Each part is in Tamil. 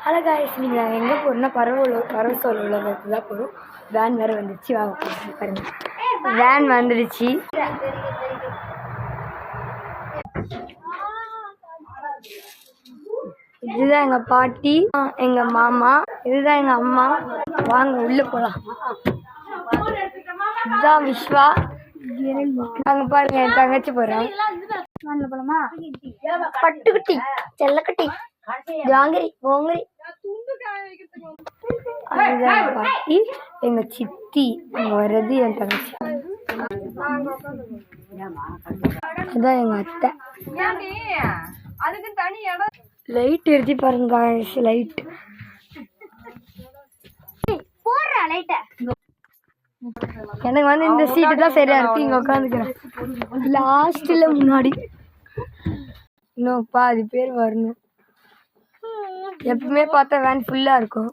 ஹலோ காய்ஸ், நீங்கள் எங்கே போகிறோம்னா பரவசோல் உலகத்துக்கு தான் போகிறோம். வேன் வேறு வந்துடுச்சு. வாங்க பாருங்க, வேன் வந்துடுச்சு. இதுதான் எங்கள் பாட்டி, எங்கள் மாமா, இதுதான் எங்கள் அம்மா. வாங்க உள்ளே போகலாம். இதுதான் விஸ்வா. அங்கே பாருங்க, என் தங்கச்சி போகிறேன். போகலாமா? பட்டுக்குட்டி, செல்லக்குட்டி, ஜாங்கிரி, போங்கிரி. அதுதான் பாட்டி. எங்க சித்தி அங்க வர்றது என் தங்கச்சி. அதான் எங்க அத்தை. லைட் எரிஞ்சு பாருங்க, லைட். எனக்கு வந்து இந்த சீட்டு தான் சரியா இருக்கு. இங்க உட்காந்துக்கிறேன் லாஸ்ட்ல முன்னாடி. இன்னும் பாதி பேர் வரணும். எப்பவுமே பார்த்தா வேன் ஃபுல்லா இருக்கும்.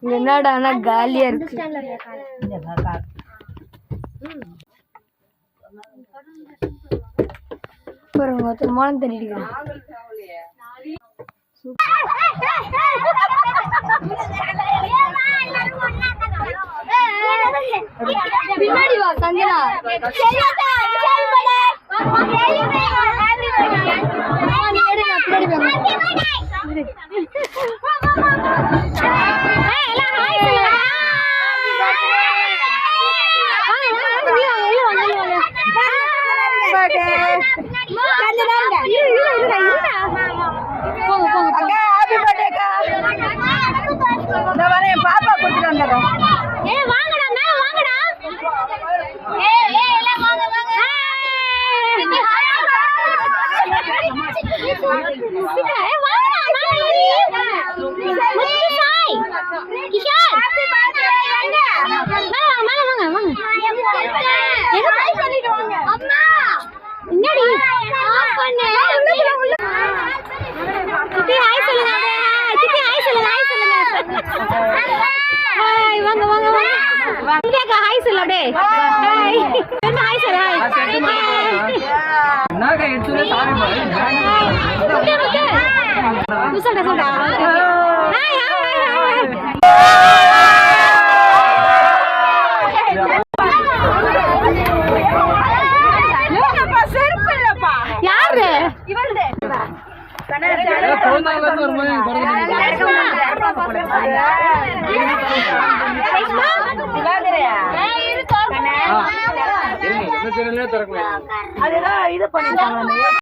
இங்க என்னடானா காலியா இருக்கு. பாருங்க, ஒருத்தர் மோளம் தள்ளிட்டு பின்னாடி வா சஞ்சனா. பாப்பா கொடுத்துட்டு வந்துடுறோம். அதெல்லாம் இது பண்ணிட்டாங்க.